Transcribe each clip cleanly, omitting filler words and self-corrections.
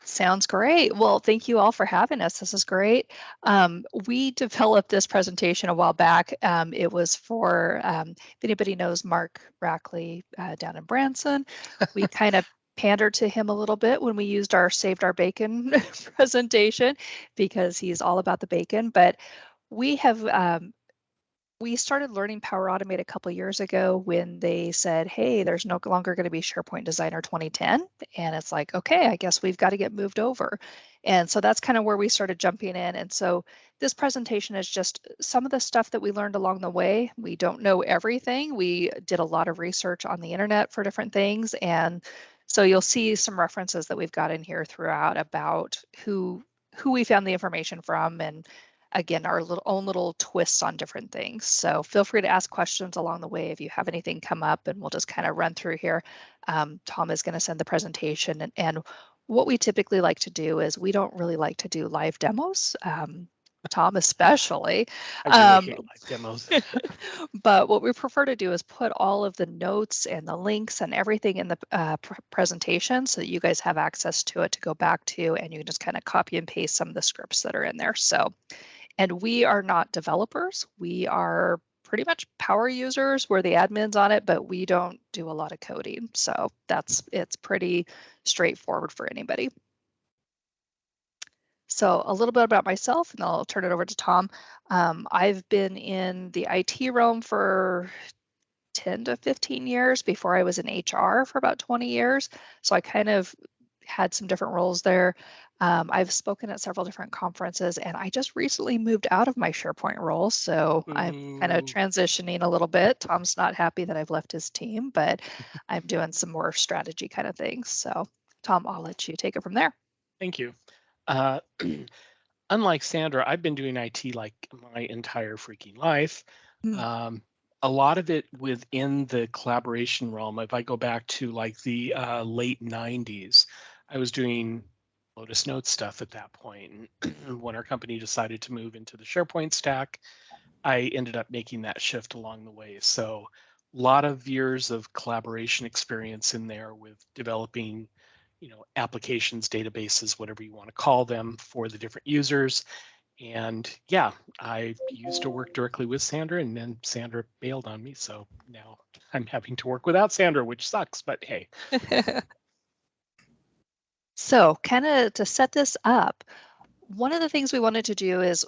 Sounds great. Well, thank you all for having us. This is great. We developed this presentation a while back. It was for, if anybody knows Mark Rackley down in Branson, we kind of pandered to him a little bit when we used our Saved Our Bacon presentation because he's all about the bacon. But we have we started learning Power Automate a couple years ago when they said, hey, there's no longer going to be SharePoint Designer 2010. And it's like, okay, I guess we've got to get moved over. And so that's kind of where we started jumping in. And so this presentation is just some of the stuff that we learned along the way. We don't know everything. We did a lot of research on the internet for different things. And so you'll see some references that we've got in here throughout about who we found the information from, and again, our own little twists on different things. So feel free to ask questions along the way if you have anything come up, and we'll just kind of run through here. Tom is going to send the presentation, and what we typically like to do is we don't really like to do live demos. Tom especially. I really hate live demos. But what we prefer to do is put all of the notes and the links and everything in the presentation so that you guys have access to it to go back to, and you can just kind of copy and paste some of the scripts that are in there. So, and we are not developers. We are pretty much power users. We're the admins on it, but we don't do a lot of coding. So it's pretty straightforward for anybody. So a little bit about myself, and then I'll turn it over to Tom. I've been in the IT realm for 10 to 15 years. Before I was in HR for about 20 years. So I kind of had some different roles there. I've spoken at several different conferences, and I just recently moved out of my SharePoint role. So I'm kind of transitioning a little bit. Tom's not happy that I've left his team, but I'm doing some more strategy kind of things. So Tom, I'll let you take it from there. Thank you. Unlike Sandra, I've been doing IT like my entire freaking life. A lot of it within the collaboration realm. If I go back to like the late 90s, I was doing Lotus Notes stuff at that point. And when our company decided to move into the SharePoint stack, I ended up making that shift along the way. So a lot of years of collaboration experience in there with developing, applications, databases, whatever you want to call them, for the different users. And yeah, I used to work directly with Sandra, and then Sandra bailed on me. So now I'm having to work without Sandra, which sucks, but hey. So kind of to set this up, one of the things we wanted to do is,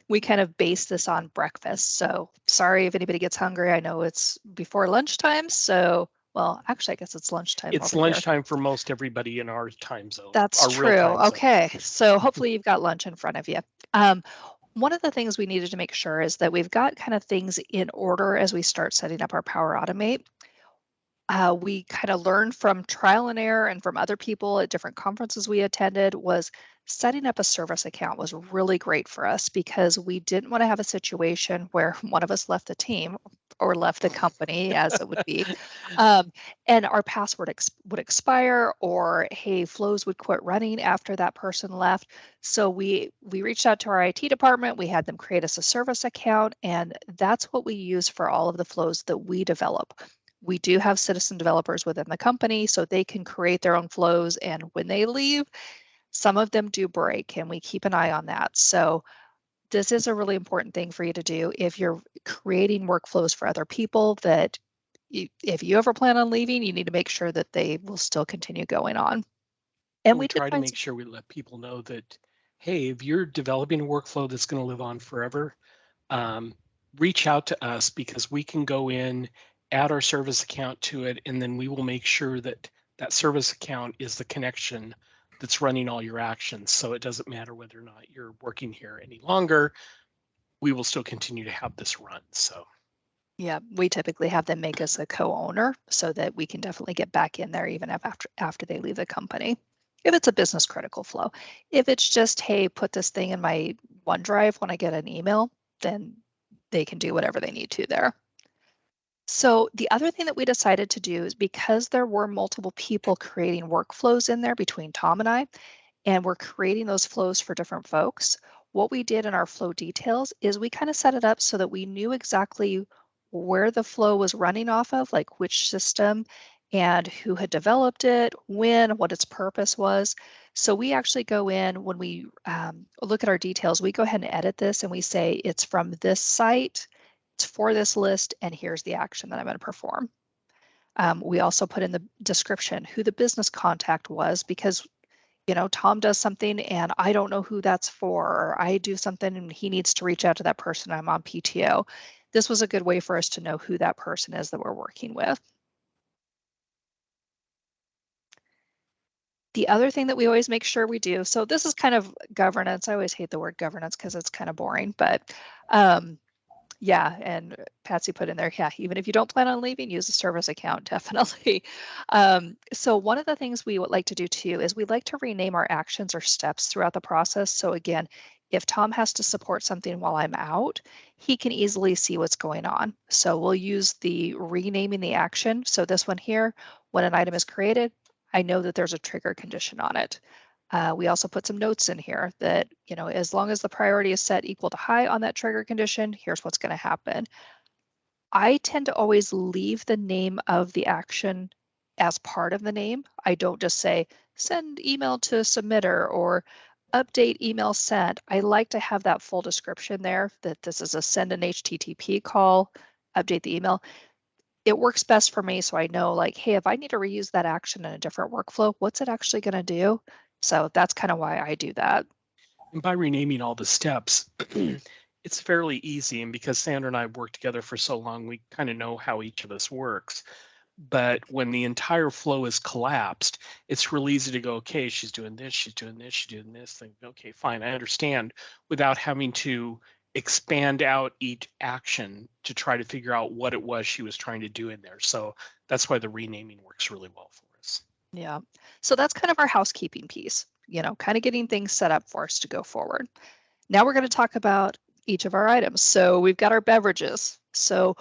we kind of base this on breakfast. So sorry if anybody gets hungry. I know it's before lunchtime. So, well, actually, I guess it's lunchtime. It's lunchtime for most everybody in our time zone. That's true. Okay. So hopefully you've got lunch in front of you. One of the things we needed to make sure is that we've got kind of things in order as we start setting up our Power Automate. We kind of learned from trial and error and from other people at different conferences we attended was setting up a service account was really great for us because we didn't want to have a situation where one of us left the team or left the company, as it would be, and our password would expire, or hey, flows would quit running after that person left. So we reached out to our IT department. We had them create us a service account, and that's what we use for all of the flows that we develop. We do have citizen developers within the company, so they can create their own flows, and when they leave, some of them do break, and we keep an eye on that. So this is a really important thing for you to do if you're creating workflows for other people, that if you ever plan on leaving, you need to make sure that they will still continue going on. And we try to make sure we let people know that, hey, if you're developing a workflow that's going to live on forever, reach out to us, because we can go in, add our service account to it, and then we will make sure that that service account is the connection that's running all your actions. So it doesn't matter whether or not you're working here any longer, we will still continue to have this run. So yeah, we typically have them make us a co-owner so that we can definitely get back in there even after they leave the company, if it's a business critical flow. If it's just, hey, put this thing in my OneDrive when I get an email, then they can do whatever they need to there. So the other thing that we decided to do is, because there were multiple people creating workflows in there between Tom and I, and we're creating those flows for different folks, what we did in our flow details is we kind of set it up so that we knew exactly where the flow was running off of, like which system, and who had developed it, when, what its purpose was. So we actually go in when we look at our details, we go ahead and edit this and we say it's from this site, it's for this list, and here's the action that I'm going to perform. We also put in the description who the business contact was, because Tom does something and I don't know who that's for, or I do something and he needs to reach out to that person. I'm on PTO. This was a good way for us to know who that person is that we're working with. The other thing that we always make sure we do, so this is kind of governance. I always hate the word governance because it's kind of boring, but yeah, and Patsy put in there, yeah, even if you don't plan on leaving, use a service account, definitely. So one of the things we would like to do too is we like to rename our actions or steps throughout the process. So again, if Tom has to support something while I'm out, he can easily see what's going on. So we'll use the renaming the action. So this one here, when an item is created, I know that there's a trigger condition on it. We also put some notes in here that, as long as the priority is set equal to high on that trigger condition, here's what's going to happen. I tend to always leave the name of the action as part of the name. I don't just say send email to submitter or update email sent. I like to have that full description there, that this is a send an HTTP call, update the email. It works best for me, so I know, like, hey, if I need to reuse that action in a different workflow, what's it actually going to do? So that's kind of why I do that. And by renaming all the steps, it's fairly easy. And because Sandra and I have worked together for so long, we kind of know how each of us works. But when the entire flow is collapsed, it's real easy to go, okay, she's doing this, she's doing this, she's doing this thing. Okay, fine, I understand, without having to expand out each action to try to figure out what it was she was trying to do in there. So that's why the renaming works really well for us. Yeah. So that's kind of our housekeeping piece, kind of getting things set up for us to go forward. Now we're going to talk about each of our items. So we've got our beverages. So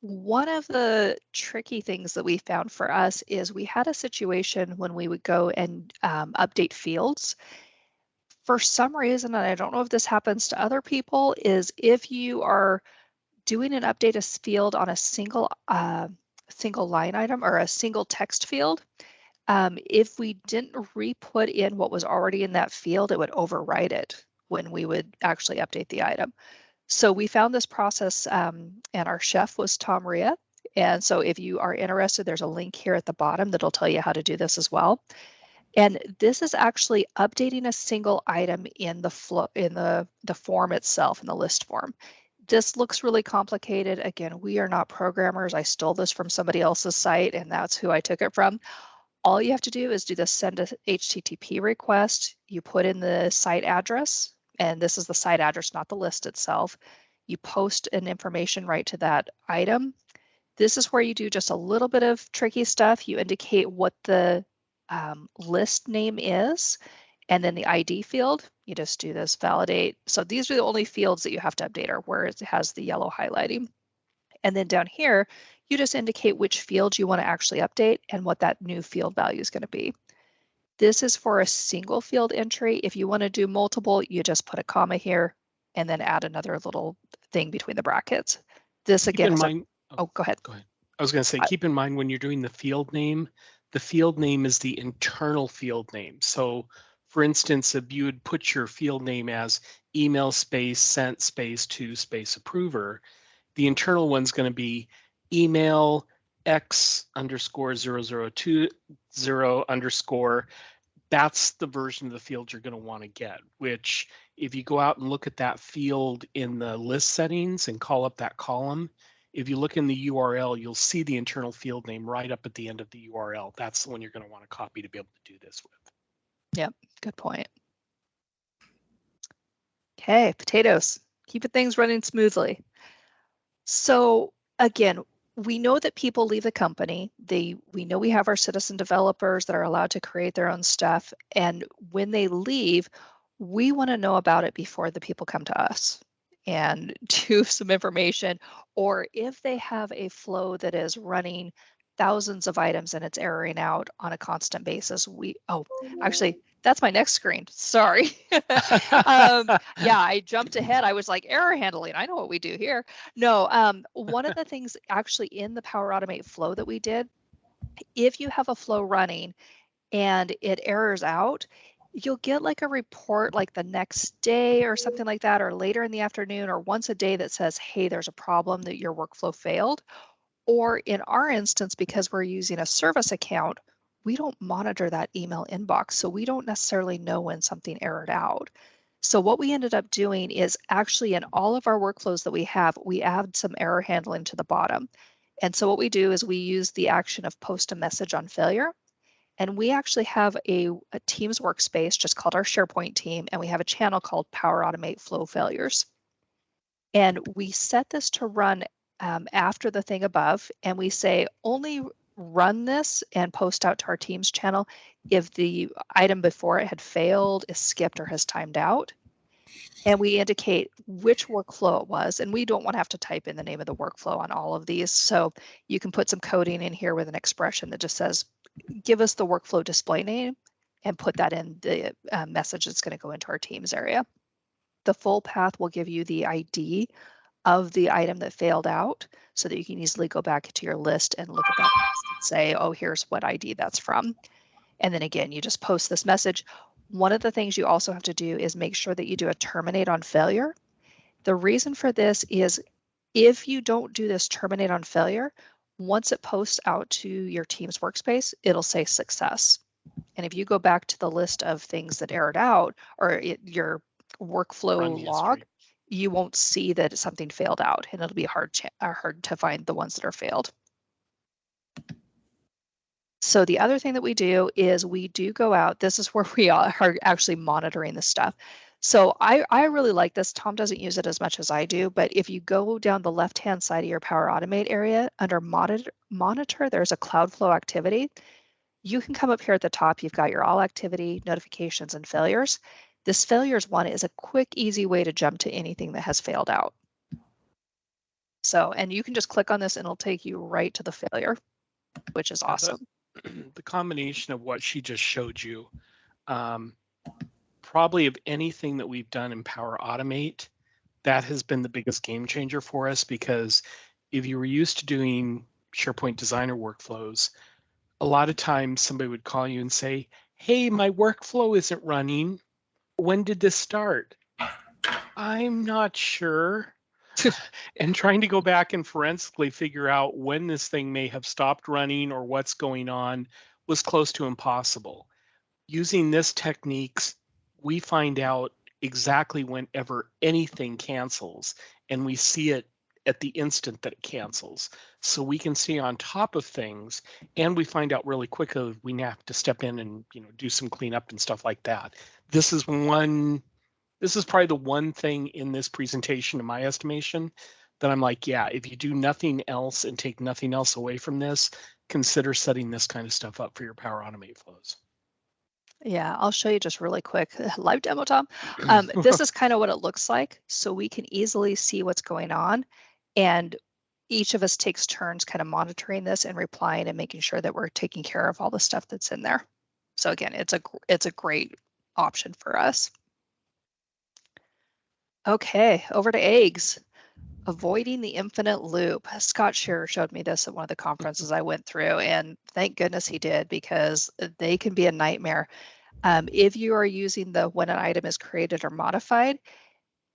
one of the tricky things that we found for us is we had a situation when we would go and update fields. For some reason, and I don't know if this happens to other people, is if you are doing an update a field on a single line item or a single text field, if we didn't re-put in what was already in that field, it would overwrite it when we would actually update the item. So we found this process, and our chef was Tom Ria. And so if you are interested, there's a link here at the bottom that'll tell you how to do this as well. And this is actually updating a single item in the flow, in the form itself, in the list form. This looks really complicated. Again, we are not programmers. I stole this from somebody else's site, and that's who I took it from. All you have to do is do the send a HTTP request. You put in the site address, and this is the site address, not the list itself. You post an information right to that item. This is where you do just a little bit of tricky stuff. You indicate what the list name is, and then the ID field. You just do this validate. So these are the only fields that you have to update, or where it has the yellow highlighting. And then down here, you just indicate which field you want to actually update and what that new field value is going to be. This is for a single field entry. If you want to do multiple, you just put a comma here and then add another little thing between the brackets. This again is oh, go ahead. Go ahead. I was going to say, keep in mind when you're doing the field name is the internal field name. So for instance, if you would put your field name as email space sent space to space approver, the internal one's going to be email x underscore 0020 underscore. That's the version of the field you're going to want to get, which if you go out and look at that field in the list settings and call up that column, if you look in the URL, you'll see the internal field name right up at the end of the URL. That's the one you're going to want to copy to be able to do this with. Yep, good point. Okay, potatoes, keeping things running smoothly. So again, we know that people leave the company. We know we have our citizen developers that are allowed to create their own stuff. And when they leave, we want to know about it before the people come to us and do some information. Or if they have a flow that is running thousands of items and it's erroring out on a constant basis, actually, that's my next screen. Sorry. Yeah, I jumped ahead. I was like, error handling. I know what we do here. No, one of the things actually in the Power Automate flow that we did If you have a flow running and it errors out, you'll get like a report like the next day or something like that, or later in the afternoon, or once a day that says, hey, there's a problem that your workflow failed. Or in our instance, because we're using a service account, we don't monitor that email inbox. So we don't necessarily know when something errored out. So what we ended up doing is actually in all of our workflows that we have, we add some error handling to the bottom. And so what we do is we use the action of post a message on failure. And we actually have a Teams workspace just called our SharePoint team, and we have a channel called Power Automate Flow Failures. And we set this to run after the thing above, and we say only run this and post out to our Teams channel if the item before it had failed, is skipped, or has timed out. And we indicate which workflow it was, and we don't want to have to type in the name of the workflow on all of these. So you can put some coding in here with an expression that just says, give us the workflow display name, and put that in the message that's going to go into our Teams area. The full path will give you the ID of the item that failed out so that you can easily go back to your list and look at that list and say, oh, here's what ID that's from. And then again, you just post this message. One of the things you also have to do is make sure that you do a terminate on failure. The reason for this is if you don't do this terminate on failure, once it posts out to your Teams workspace, it'll say success. And if you go back to the list of things that errored out or your workflow log, you won't see that something failed out, and it'll be hard to find the ones that are failed. So the other thing that we do is we do go out. This is where we are actually monitoring this stuff. So I really like this. Tom doesn't use it as much as I do, but if you go down the left-hand side of your Power Automate area, under monitor, there's a Cloudflow Activity. You can come up here at the top. You've got your all activity, notifications, and failures. This failures one is a quick, easy way to jump to anything that has failed out. So, and you can just click on this and it'll take you right to the failure, which is awesome. The combination of what she just showed you, probably of anything that we've done in Power Automate, that has been the biggest game changer for us, because if you were used to doing SharePoint Designer workflows, a lot of times somebody would call you and say, hey, my workflow isn't running. When did this start? I'm not sure. And trying to go back and forensically figure out when this thing may have stopped running or what's going on was close to impossible. Using this techniques, we find out exactly whenever anything cancels, and we see it at the instant that it cancels. So we can stay on top of things, and we find out really quickly we have to step in and do some cleanup and stuff like that. This is probably the one thing in this presentation, in my estimation, that I'm like, yeah, if you do nothing else and take nothing else away from this, consider setting this kind of stuff up for your Power Automate flows. Yeah, I'll show you just really quick. Live demo, Tom. This is kind of what it looks like. So we can easily see what's going on. And each of us takes turns kind of monitoring this and replying and making sure that we're taking care of all the stuff that's in there. So again, it's a great option for us. Okay, over to eggs. Avoiding the infinite loop. Scott Shearer showed me this at one of the conferences I went through, and thank goodness he did, because they can be a nightmare. If you are using the when an item is created or modified,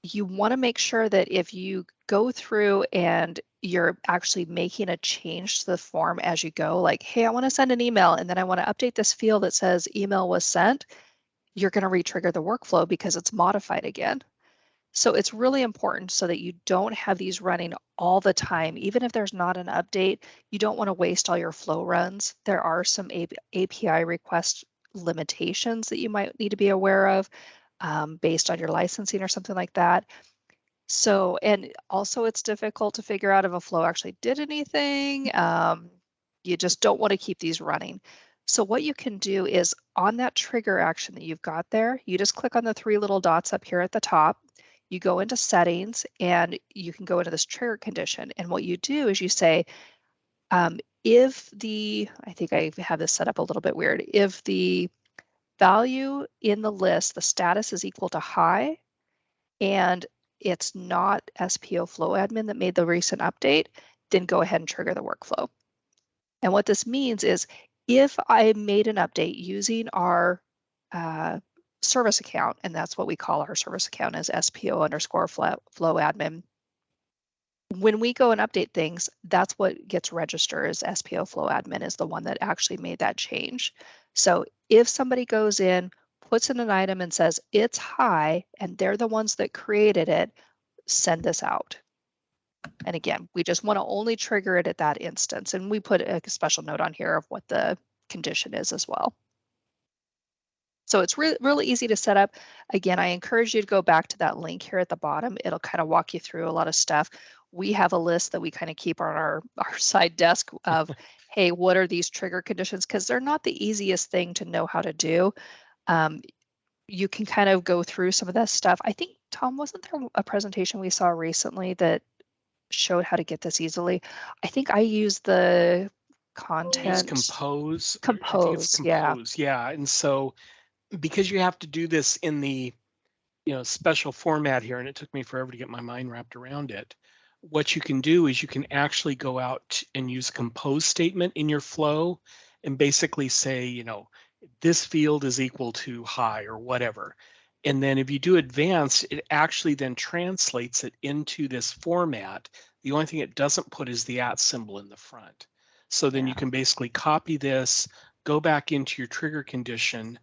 you want to make sure that if you go through and you're actually making a change to the form as you go, like, hey, I want to send an email and then I want to update this field that says email was sent, you're going to re-trigger the workflow because it's modified again. So it's really important so that you don't have these running all the time. Even if there's not an update, you don't want to waste all your flow runs. There are some API request limitations that you might need to be aware of based on your licensing or something like that. So, and also it's difficult to figure out if a flow actually did anything. You just don't want to keep these running. So what you can do is on that trigger action that you've got there, you just click on the three little dots up here at the top. You go into settings and you can go into this trigger condition. And what you do is you say, if the, I think I have this set up a little bit weird, if the value in the list, the status is equal to high, and it's not SPO Flow Admin that made the recent update, then go ahead and trigger the workflow. And what this means is if I made an update using our service account, and that's what we call our service account is SPO_flow admin. When we go and update things, that's what gets registered as SPO flow admin is the one that actually made that change. So if somebody goes in, puts in an item and says it's high, and they're the ones that created it, send this out. And again, we just want to only trigger it at that instance. And we put a special note on here of what the condition is as well. So it's really easy to set up. Again, I encourage you to go back to that link here at the bottom. It'll kind of walk you through a lot of stuff. We have a list that we kind of keep on our side desk of, hey, what are these trigger conditions? Because they're not the easiest thing to know how to do. You can kind of go through some of that stuff. I think, Tom, wasn't there a presentation we saw recently that showed how to get this easily? I think I used the content. Use compose. Compose, I think it's compose. Yeah. And so because you have to do this in the special format here, and it took me forever to get my mind wrapped around it. What you can do is you can actually go out and use a compose statement in your flow and basically say, this field is equal to high or whatever. And then if you do advanced, it actually then translates it into this format. The only thing it doesn't put is the @ symbol in the front. So then you can basically copy this, go back into your trigger condition,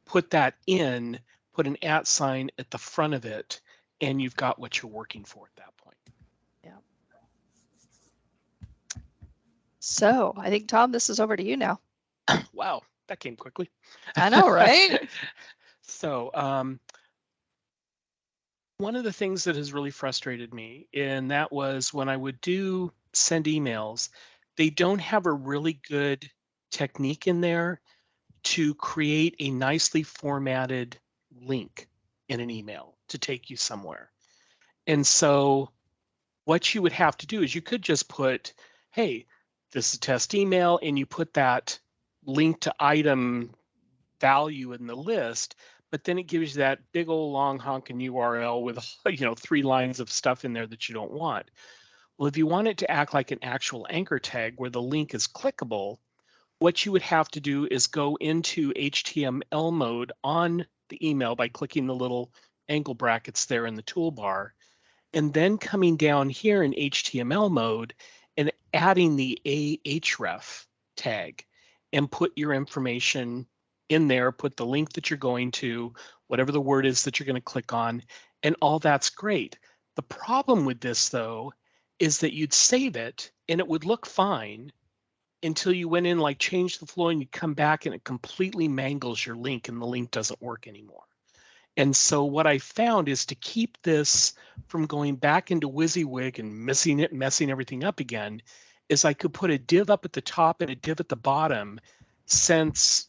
put that in, put an @ sign at the front of it, and you've got what you're working for at that point. Yeah. So I think, Tom, this is over to you now. Wow, that came quickly. I know, right? So one of the things that has really frustrated me, and that was when I would send emails, they don't have a really good technique in there to create a nicely formatted link in an email to take you somewhere. And so what you would have to do is you could just put, hey, this is a test email, and you put that link to item value in the list, but then it gives you that big old long honking URL with 3 lines of stuff in there that you don't want. Well, if you want it to act like an actual anchor tag where the link is clickable, what you would have to do is go into HTML mode on the email by clicking the little angle brackets there in the toolbar, and then coming down here in HTML mode and adding the ahref tag and put your information in there, put the link that you're going to, whatever the word is that you're going to click on, and all that's great. The problem with this, though, is that you'd save it and it would look fine until you went in, like change the flow, and you come back and it completely mangles your link and the link doesn't work anymore. And so what I found is to keep this from going back into WYSIWYG and messing everything up again, is I could put a div up at the top and a div at the bottom. Since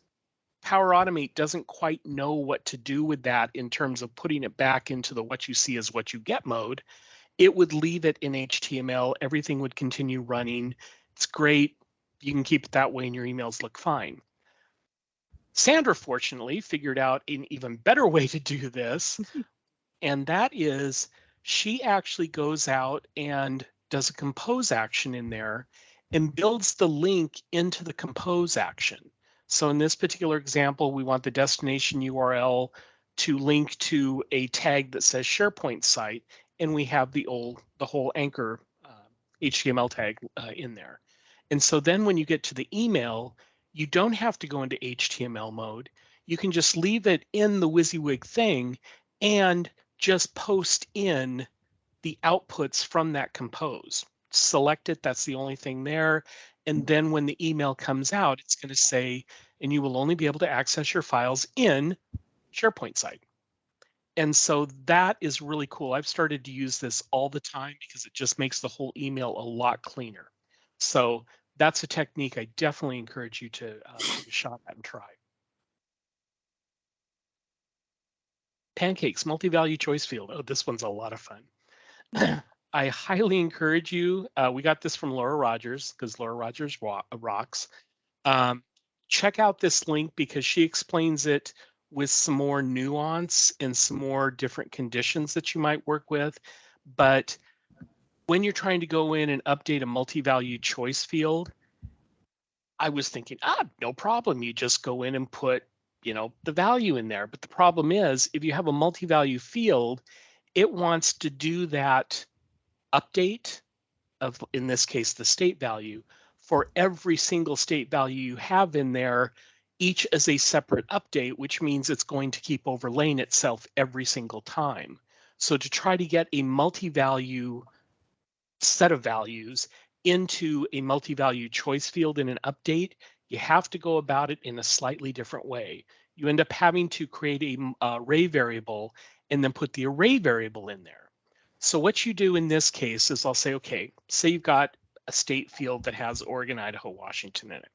Power Automate doesn't quite know what to do with that in terms of putting it back into the what you see is what you get mode, it would leave it in HTML. Everything would continue running. It's great. You can keep it that way and your emails look fine. Sandra, fortunately, figured out an even better way to do this, and that is she actually goes out and does a compose action in there and builds the link into the compose action. So in this particular example, we want the destination URL to link to a tag that says SharePoint site, and we have the whole anchor HTML tag in there. And so then when you get to the email, you don't have to go into HTML mode. You can just leave it in the WYSIWYG thing and just post in the outputs from that compose. Select it, that's the only thing there. And then when the email comes out, it's going to say, and you will only be able to access your files in SharePoint site. And so that is really cool. I've started to use this all the time because it just makes the whole email a lot cleaner. So that's a technique I definitely encourage you to take a shot at and try. Pancakes, multi-value choice field. Oh, this one's a lot of fun. I highly encourage you. We got this from Laura Rogers because Laura Rogers rocks. Check out this link because she explains it with some more nuance and some more different conditions that you might work with. But when you're trying to go in and update a multi-value choice field, I was thinking, no problem. You just go in and put, the value in there. But the problem is, if you have a multi-value field, it wants to do that update of, in this case, the state value for every single state value you have in there, each as a separate update, which means it's going to keep overlaying itself every single time. So to try to get a multi-value set of values into a multi-value choice field in an update, you have to go about it in a slightly different way. You end up having to create a array variable and then put the array variable in there. So what you do in this case is I'll say, okay, say you've got a state field that has Oregon, Idaho, Washington in it.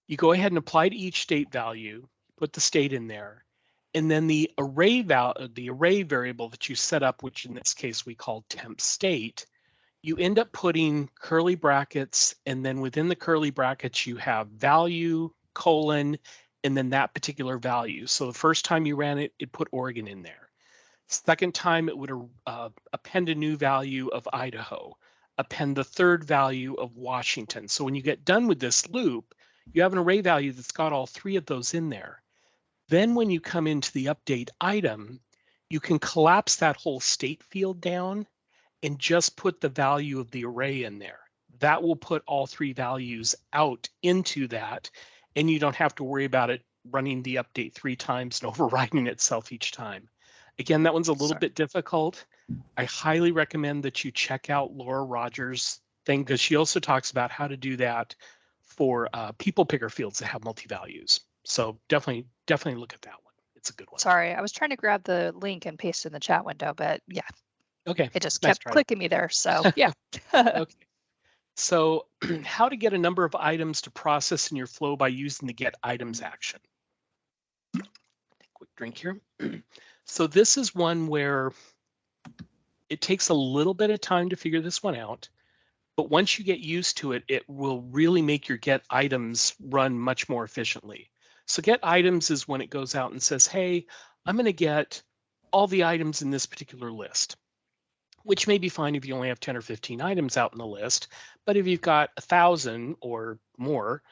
You go ahead and apply to each state value, put the state in there, and then the array variable that you set up, which in this case we call temp state, you end up putting curly brackets, and then within the curly brackets you have value, colon, and then that particular value. So the first time you ran it, it put Oregon in there. Second time, it would append a new value of Idaho, append the third value of Washington. So when you get done with this loop, you have an array value that's got all three of those in there. Then when you come into the update item, you can collapse that whole state field down and just put the value of the array in there. That will put all three values out into that, and you don't have to worry about it running the update 3 times and overriding itself each time. Again, that one's a little bit difficult. I highly recommend that you check out Laura Rogers' thing, because she also talks about how to do that for people picker fields that have multi-values. So definitely look at that one. It's a good one. Sorry, I was trying to grab the link and paste it in the chat window, but yeah. Okay. It just kept clicking me there. So yeah. Okay. So how to get a number of items to process in your flow by using the get items action. Take a quick drink here. So this is one where it takes a little bit of time to figure this one out, but once you get used to it, it will really make your get items run much more efficiently. So get items is when it goes out and says, hey, I'm going to get all the items in this particular list, which may be fine if you only have 10 or 15 items out in the list. But if you've got 1,000 or more,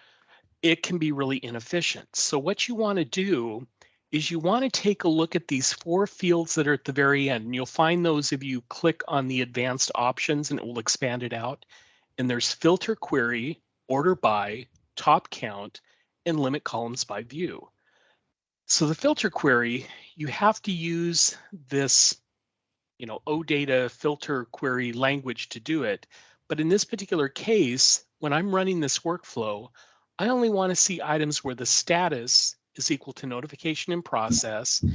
it can be really inefficient. So what you want to do is you want to take a look at these 4 fields that are at the very end. And you'll find those if you click on the advanced options, and it will expand it out. And there's filter query, order by, top count, and limit columns by view. So the filter query, you have to use this OData filter query language to do it. But in this particular case, when I'm running this workflow, I only want to see items where the status is equal to notification in process,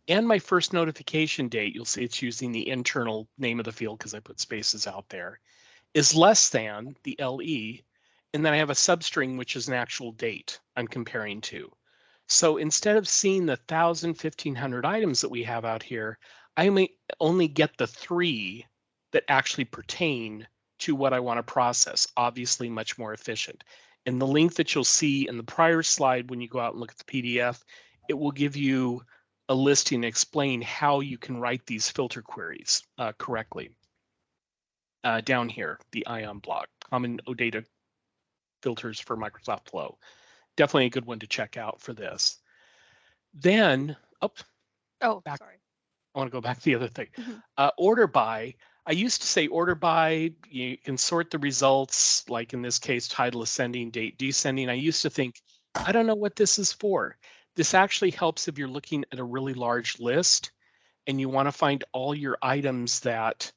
and my first notification date, you'll see it's using the internal name of the field because I put spaces out there, is less than the LE, and then I have a substring, which is an actual date I'm comparing to. So instead of seeing the 1,000, 1,500 items that we have out here, I only get the 3 that actually pertain to what I want to process, obviously much more efficient. And the link that you'll see in the prior slide when you go out and look at the PDF, it will give you a listing and explain how you can write these filter queries correctly. Down here, the ION block, common OData filters for Microsoft Flow. Definitely a good one to check out for this. Then, sorry. I want to go back to the other thing. Order by. I used to say order by, you can sort the results, like in this case, title ascending, date descending. I used to think, I don't know what this is for. This actually helps if you're looking at a really large list and you want to find all your items that,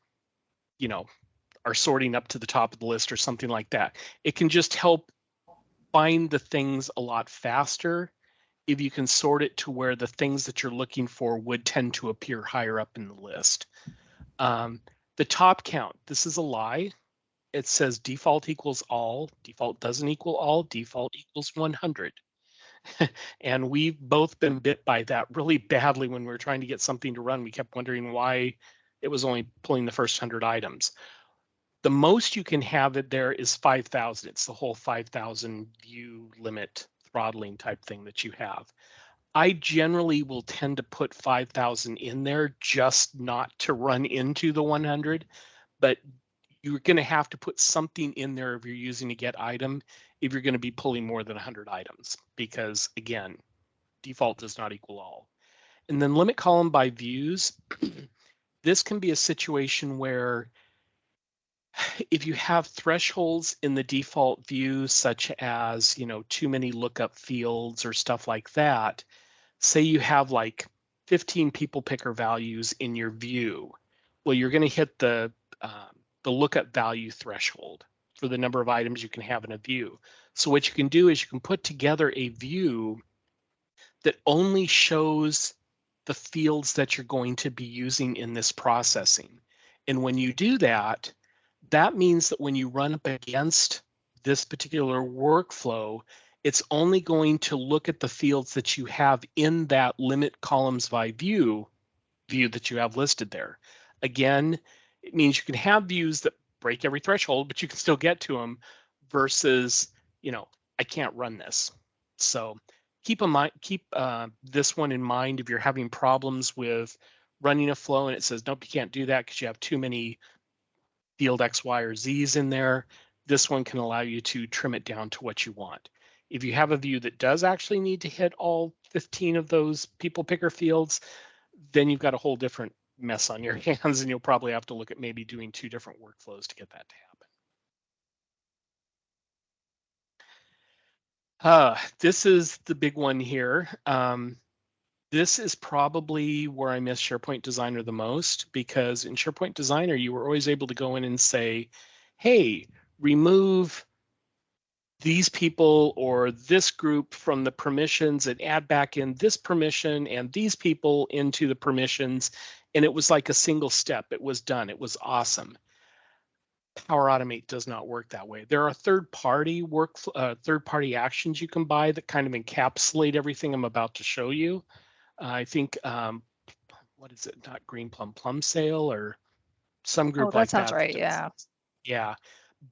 are sorting up to the top of the list or something like that. It can just help find the things a lot faster if you can sort it to where the things that you're looking for would tend to appear higher up in the list. The top count, this is a lie. It says default equals all, default doesn't equal all, default equals 100. And we've both been bit by that really badly when we were trying to get something to run. We kept wondering why it was only pulling the first 100 items. The most you can have it there is 5,000. It's the whole 5,000 view limit throttling type thing that you have. I generally will tend to put 5,000 in there just not to run into the 100, but you're going to have to put something in there if you're using a get item, if you're going to be pulling more than 100 items, because again, default does not equal all. And then limit column by views. This can be a situation where if you have thresholds in the default view, such as, too many lookup fields or stuff like that, say you have like 15 people picker values in your view, well, you're going to hit the lookup value threshold for the number of items you can have in a view. So what you can do is you can put together a view that only shows the fields that you're going to be using in this processing. And when you do that, that means that when you run up against this particular workflow, it's only going to look at the fields that you have in that limit columns by view that you have listed there. Again, it means you can have views that break every threshold, but you can still get to them versus, I can't run this. So keep this one in mind if you're having problems with running a flow and it says, nope, you can't do that because you have too many field X, Y, or Z's in there. This one can allow you to trim it down to what you want. If you have a view that does actually need to hit all 15 of those people picker fields, then you've got a whole different mess on your hands, and you'll probably have to look at maybe doing 2 different workflows to get that to happen. This is the big one here. This is probably where I miss SharePoint Designer the most, because in SharePoint Designer, you were always able to go in and say, hey, remove these people or this group from the permissions and add back in this permission and these people into the permissions. And it was like a single step. It was done. It was awesome. Power Automate does not work that way. There are third-party third-party actions you can buy that kind of encapsulate everything I'm about to show you. I think, what is it? Not Green Plum Sale or some group that like sounds that. right. Yeah. Yeah,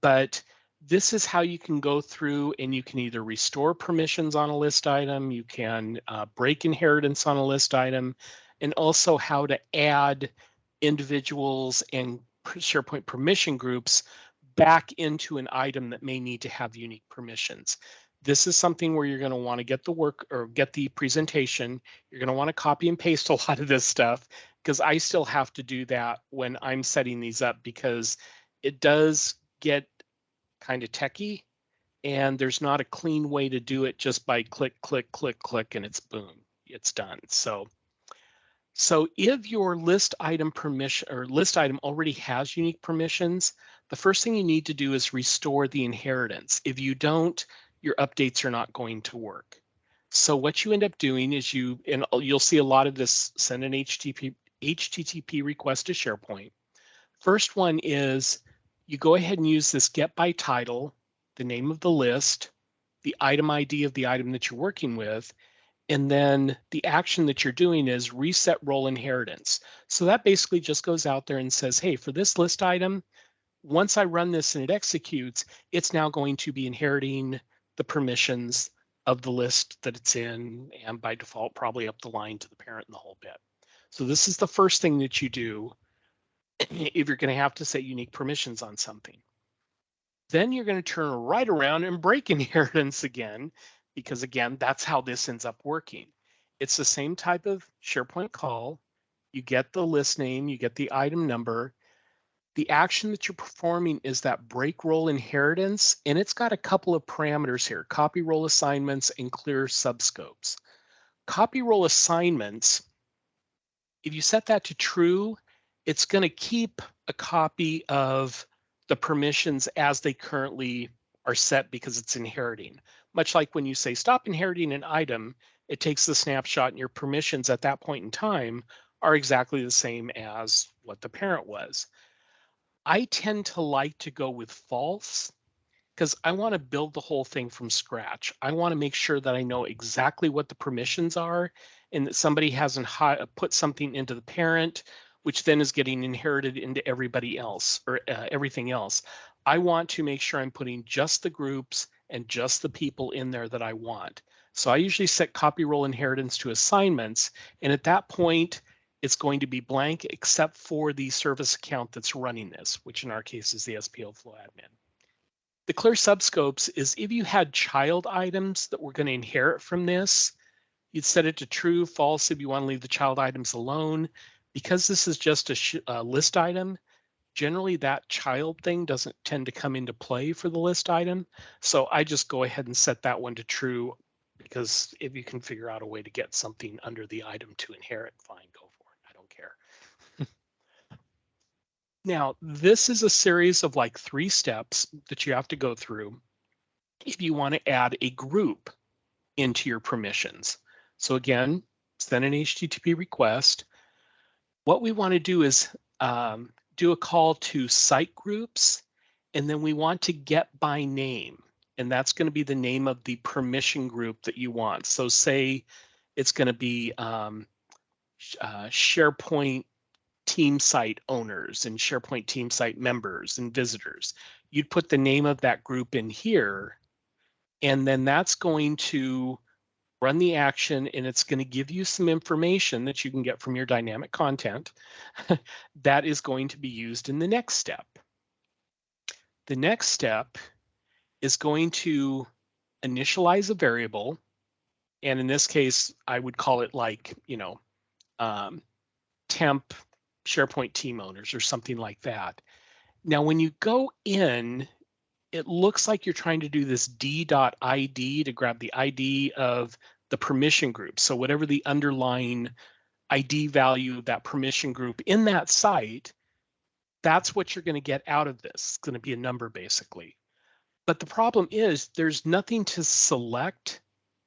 but this is how you can go through and you can either restore permissions on a list item, you can break inheritance on a list item, and also how to add individuals and SharePoint permission groups back into an item that may need to have unique permissions. This is something where you're going to want to get the work or get the presentation. You're going to want to copy and paste a lot of this stuff, because I still have to do that when I'm setting these up, because it does get kind of techy, and there's not a clean way to do it just by click, click, click, click, and it's boom, it's done. So if your list item permission or list item already has unique permissions, the first thing you need to do is restore the inheritance. If you don't, your updates are not going to work. So what you end up doing is you'll see a lot of this: send an HTTP request to SharePoint. First one is you go ahead and use this get by title, the name of the list, the item ID of the item that you're working with, and then the action that you're doing is reset role inheritance. So that basically just goes out there and says, hey, for this list item, once I run this and it executes, it's now going to be inheriting the permissions of the list that it's in, and by default, probably up the line to the parent and the whole bit. So this is the first thing that you do if you're going to have to set unique permissions on something. Then you're going to turn right around and break inheritance again, because again, that's how this ends up working. It's the same type of SharePoint call. You get the list name, you get the item number. The action that you're performing is that break role inheritance, and it's got a couple of parameters here: copy role assignments and clear subscopes. Copy role assignments, if you set that to true, it's going to keep a copy of the permissions as they currently are set, because it's inheriting. Much like when you say stop inheriting an item, it takes the snapshot and your permissions at that point in time are exactly the same as what the parent was. I tend to like to go with false, because I want to build the whole thing from scratch. I want to make sure that I know exactly what the permissions are, and that somebody hasn't put something into the parent, which then is getting inherited into everybody else or everything else. I want to make sure I'm putting just the groups and just the people in there that I want. So I usually set copy role inheritance to assignments, and at that point, it's going to be blank except for the service account that's running this, which in our case is the SPO Flow admin. The clear subscopes is if you had child items that were going to inherit from this, you'd set it to true, false if you want to leave the child items alone. Because this is just a list item, generally that child thing doesn't tend to come into play for the list item. So I just go ahead and set that one to true, because if you can figure out a way to get something under the item to inherit, fine, go for it. I don't care. Now, this is a series of like 3 steps that you have to go through if you want to add a group into your permissions. So again, send an HTTP request. What we want to do is do a call to site groups, and then we want to get by name, and that's going to be the name of the permission group that you want. So say it's going to be SharePoint team site owners and SharePoint team site members and visitors. You'd put the name of that group in here, and then that's going to run the action, and it's going to give you some information that you can get from your dynamic content that is going to be used in the next step. The next step is going to initialize a variable, and in this case, I would call it like, temp SharePoint team owners or something like that. Now, when you go in, it looks like you're trying to do this d.id to grab the ID of the permission group. So whatever the underlying ID value of that permission group in that site, that's what you're going to get out of this. It's going to be a number basically. But the problem is there's nothing to select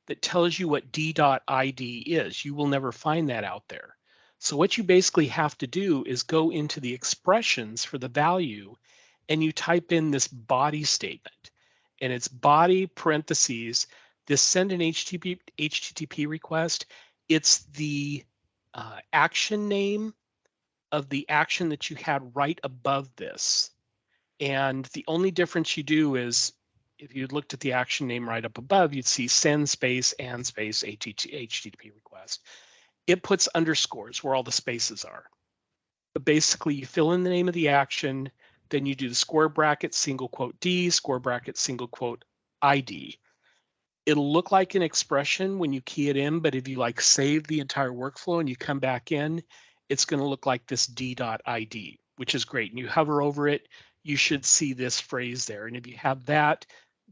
that tells you what d.id is. You will never find that out there. So what you basically have to do is go into the expressions for the value, and you type in this body statement, and it's body parentheses, this send an HTTP request. It's the action name of the action that you had right above this. And the only difference you do is if you looked at the action name right up above, you'd see send space and space HTTP request. It puts underscores where all the spaces are. But basically you fill in the name of the action, then you do the square bracket, single quote D, square bracket, single quote ID. It'll look like an expression when you key it in, but if you like save the entire workflow and you come back in, it's going to look like this d.id, which is great. And you hover over it, you should see this phrase there. And if you have that,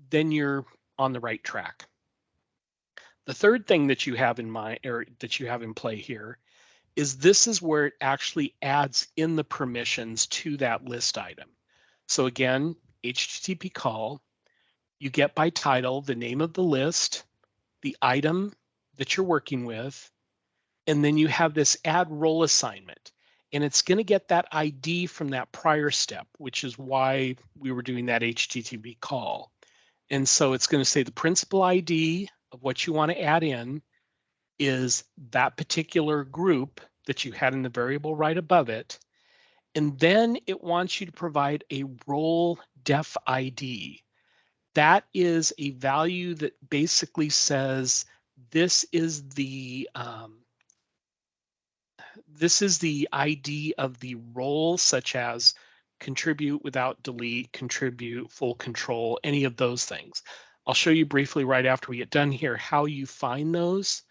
then you're on the right track. The third thing that you have in mind, or that you have in play here, is this is where it actually adds in the permissions to that list item. So again, HTTP call, you get by title the name of the list, the item that you're working with, and then you have this add role assignment. And it's going to get that ID from that prior step, which is why we were doing that HTTP call. And so it's going to say the principal ID of what you want to add in is that particular group that you had in the variable right above it. And then it wants you to provide a role def ID. That is a value that basically says this is the ID of the role, such as contribute without delete, contribute, full control, any of those things. I'll show you briefly right after we get done here how you find those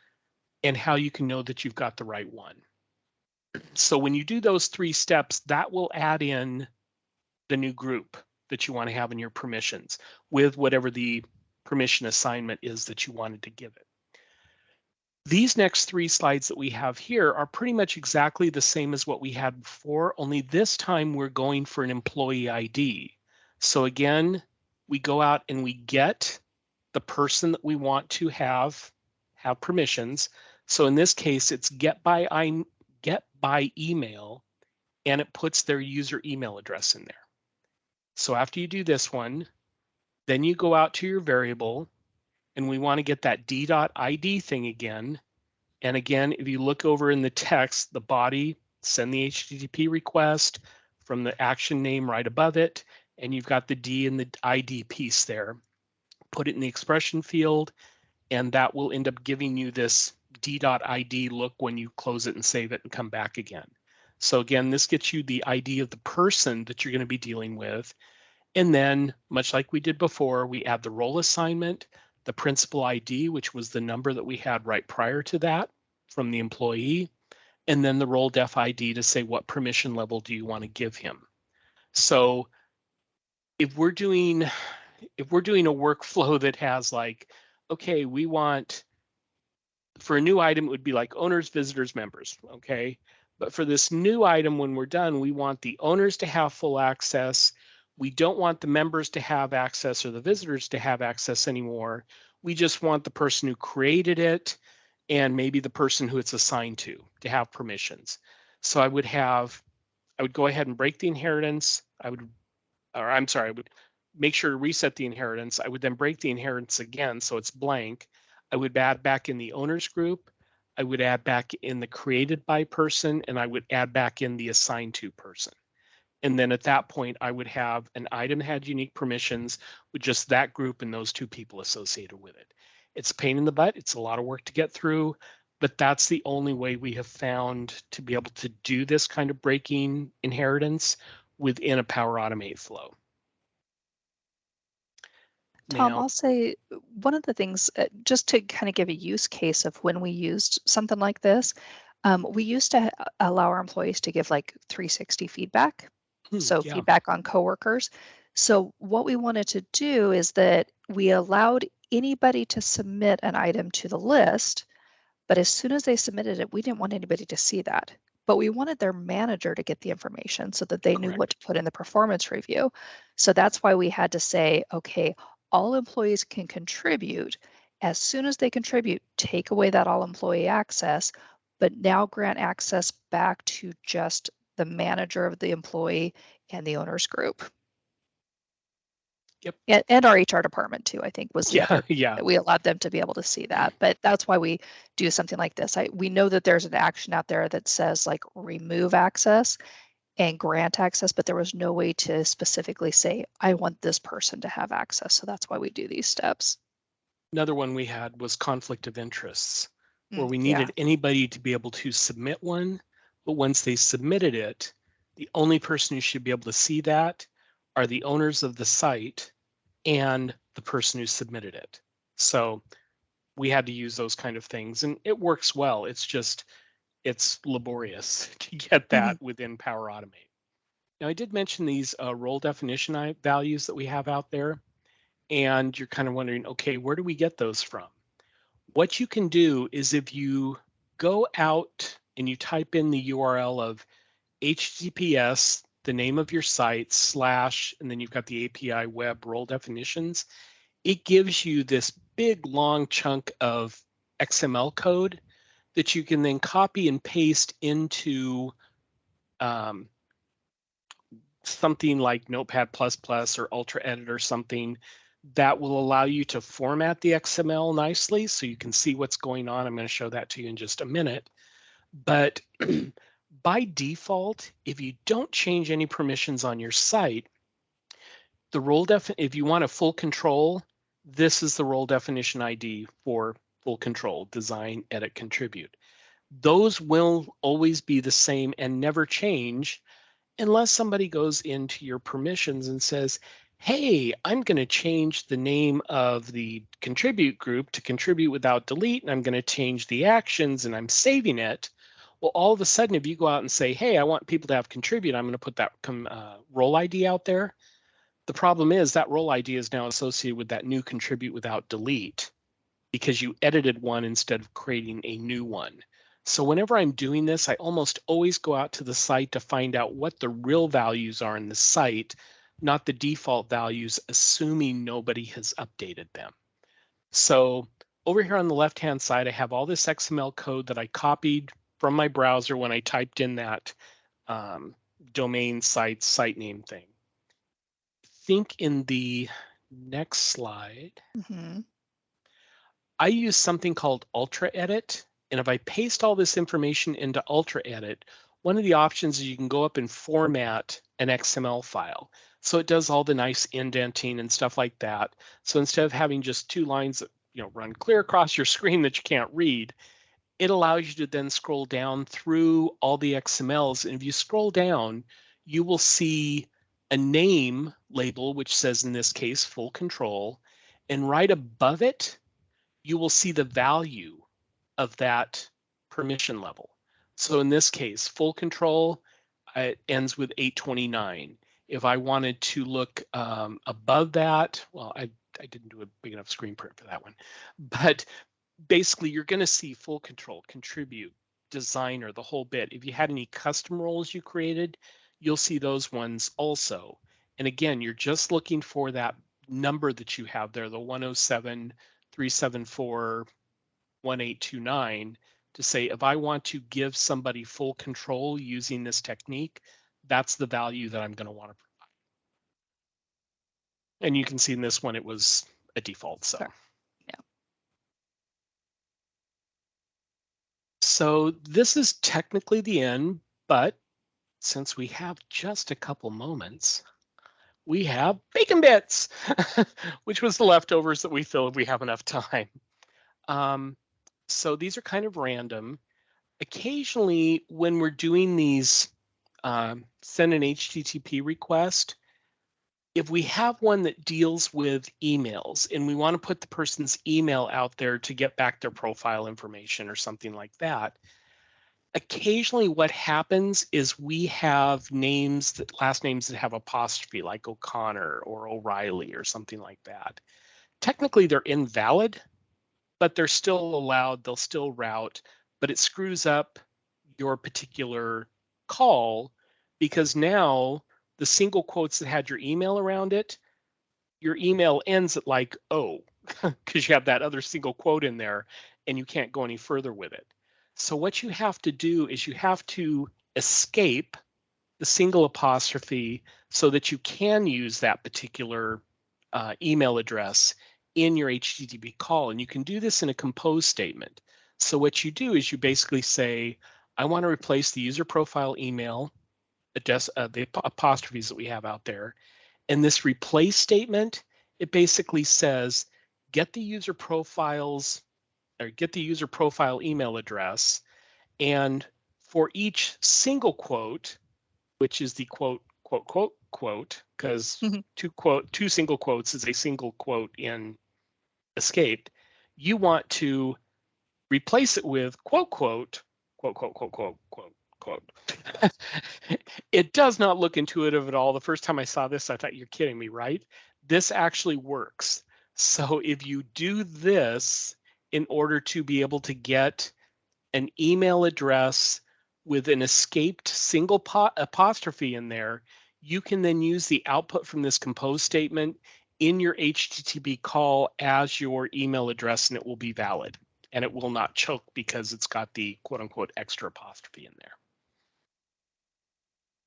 and how you can know that you've got the right one. So when you do those 3 steps, that will add in the new group that you want to have in your permissions with whatever the permission assignment is that you wanted to give it. These next 3 slides that we have here are pretty much exactly the same as what we had before, only this time we're going for an employee ID. So again, we go out and we get the person that we want to have permissions. So in this case, it's get by email, and it puts their user email address in there. So after you do this one, then you go out to your variable, and we want to get that d.id thing again. And again, if you look over in the text, the body, send the HTTP request from the action name right above it, and you've got the D and the ID piece there. Put it in the expression field, and that will end up giving you this d.id look when you close it and save it and come back again. So again, this gets you the ID of the person that you're going to be dealing with. And then, much like we did before, we add the role assignment, the principal ID, which was the number that we had right prior to that from the employee, and then the role def ID to say what permission level do you want to give him. So if we're doing a workflow that has like, okay, we want, for a new item, it would be like owners, visitors, members, okay? But for this new item, when we're done, we want the owners to have full access. We don't want the members to have access or the visitors to have access anymore. We just want the person who created it and maybe the person who it's assigned to have permissions. So I would go ahead and break the inheritance. I would make sure to reset the inheritance. I would then break the inheritance again so it's blank. I would add back in the owners group. I would add back in the created by person, and I would add back in the assigned to person. And then at that point, I would have an item that had unique permissions with just that group and those two people associated with it. It's a pain in the butt. It's a lot of work to get through, but that's the only way we have found to be able to do this kind of breaking inheritance within a Power Automate flow. Tom, Now, I'll say one of the things, just to kind of give a use case of when we used something like this, we used to allow our employees to give like 360 feedback. So yeah, feedback on coworkers. So what we wanted to do is that we allowed anybody to submit an item to the list, but as soon as they submitted it, we didn't want anybody to see that. But we wanted their manager to get the information so that they knew what to put in the performance review. So that's why we had to say, okay, all employees can contribute. As soon as they contribute, take away that all employee access, but now grant access back to just the manager of the employee and the owners group. Yep. And our HR department too, I think was the other that we allowed them to be able to see that. But that's why we do something like this. We know that there's an action out there that says like remove access and grant access, but there was no way to specifically say, I want this person to have access. So that's why we do these steps. Another one we had was conflict of interests, where we Yeah. needed anybody to be able to submit one, but once they submitted it, the only person who should be able to see that are the owners of the site and the person who submitted it. So we had to use those kind of things, and it works well. It's laborious to get that within Power Automate. Now, I did mention these role definition values that we have out there, and you're kind of wondering, okay, where do we get those from? What you can do is if you go out and you type in the URL of HTTPS, the name of your site, / and then you've got the API web role definitions, it gives you this big long chunk of XML code that you can then copy and paste into something like Notepad++ or UltraEdit or something that will allow you to format the XML nicely so you can see what's going on. I'm going to show that to you in just a minute. But by default, if you don't change any permissions on your site, the role if you want a full control, this is the role definition ID for full control: design, edit, contribute. Those will always be the same and never change unless somebody goes into your permissions and says, hey, I'm going to change the name of the contribute group to contribute without delete, and I'm going to change the actions, and I'm saving it. Well, all of a sudden, if you go out and say, hey, I want people to have contribute, I'm going to put that role ID out there. The problem is that role ID is now associated with that new contribute without delete because you edited one instead of creating a new one. So whenever I'm doing this, I almost always go out to the site to find out what the real values are in the site, not the default values, assuming nobody has updated them. So over here on the left-hand side, I have all this XML code that I copied from my browser when I typed in that domain site name thing. I think in the next slide, I use something called UltraEdit. And if I paste all this information into UltraEdit, one of the options is you can go up and format an XML file. So it does all the nice indenting and stuff like that. So instead of having just 2 lines that run clear across your screen that you can't read, it allows you to then scroll down through all the XMLs. And if you scroll down, you will see a name label, which says in this case, full control. And right above it, you will see the value of that permission level. So in this case, full control, it ends with 829. If I wanted to look above that, well, I didn't do a big enough screen print for that one, but basically you're going to see full control, contribute, designer, the whole bit. If you had any custom roles you created, you'll see those ones also. And again, you're just looking for that number that you have there, the 107-374-1829, to say, if I want to give somebody full control using this technique, that's the value that I'm going to want to provide. And you can see in this one, it was a default. So. Sure. Yeah. So this is technically the end, but since we have just a couple moments, we have bacon bits, which was the leftovers that we fill if we have enough time. So these are kind of random. Occasionally, when we're doing these send an HTTP request, if we have one that deals with emails and we want to put the person's email out there to get back their profile information or something like that, occasionally what happens is we have names, last names that have apostrophe, like O'Connor or O'Reilly or something like that. Technically, they're invalid, but they're still allowed, they'll still route, but it screws up your particular call because now the single quotes that had your email around it, your email ends at like O, because you have that other single quote in there and you can't go any further with it. So what you have to do is you have to escape the single apostrophe so that you can use that particular email address in your HTTP call. And you can do this in a compose statement. So what you do is you basically say, I want to replace the user profile email, the apostrophes that we have out there. And this replace statement, it basically says, get the user profiles or get the user profile email address. And for each single quote, which is the quote, quote, quote, quote, because two single quotes is a single quote in escaped, you want to replace it with quote, quote, quote, quote, quote, quote, quote, quote. It does not look intuitive at all. The first time I saw this, I thought, you're kidding me, right? This actually works. So if you do this in order to be able to get an email address with an escaped single apostrophe in there, you can then use the output from this compose statement in your HTTP call as your email address, and it will be valid. And it will not choke because it's got the quote unquote extra apostrophe in there.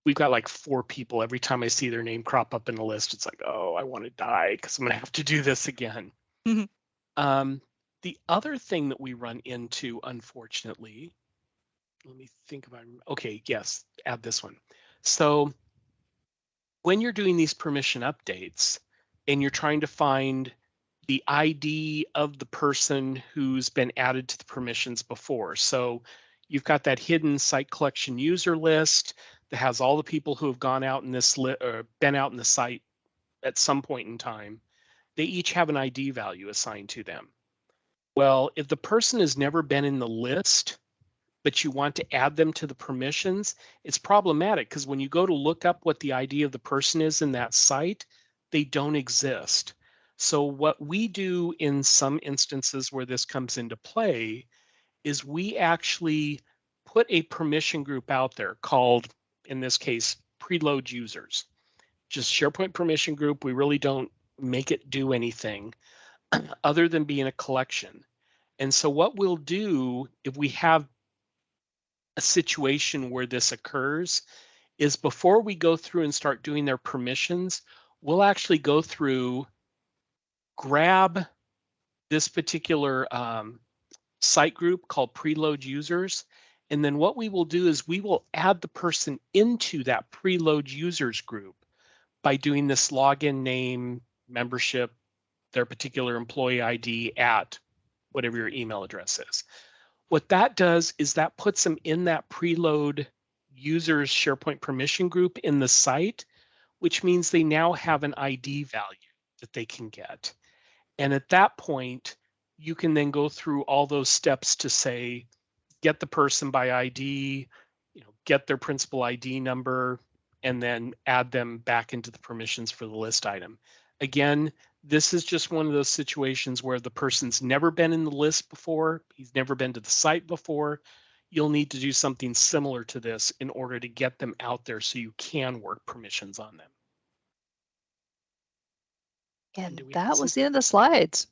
We've got like 4 people. Every time I see their name crop up in the list, it's like, oh, I want to die because I'm going to have to do this again. The other thing that we run into, unfortunately, let me think about, okay, yes, add this one. So when you're doing these permission updates and you're trying to find the ID of the person who's been added to the permissions before. So you've got that hidden site collection user list that has all the people who have gone out in this or been out in the site at some point in time. They each have an ID value assigned to them. Well, if the person has never been in the list, but you want to add them to the permissions, it's problematic because when you go to look up what the ID of the person is in that site, they don't exist. So what we do in some instances where this comes into play is we actually put a permission group out there called, in this case, preload users. Just SharePoint permission group. We really don't make it do anything other than being a collection. And so what we'll do if we have a situation where this occurs is before we go through and start doing their permissions, we'll actually go through, grab this particular site group called preload users. And then what we will do is we will add the person into that preload users group by doing this login name, membership, their particular employee ID at whatever your email address is. What that does is that puts them in that preload users SharePoint permission group in the site, which means they now have an ID value that they can get. And at that point, you can then go through all those steps to say, get the person by ID, get their principal ID number, and then add them back into the permissions for the list item. Again, this is just one of those situations where the person's never been in the list before, he's never been to the site before. You'll need to do something similar to this in order to get them out there so you can work permissions on them. And do we have that some? was the end of the slides.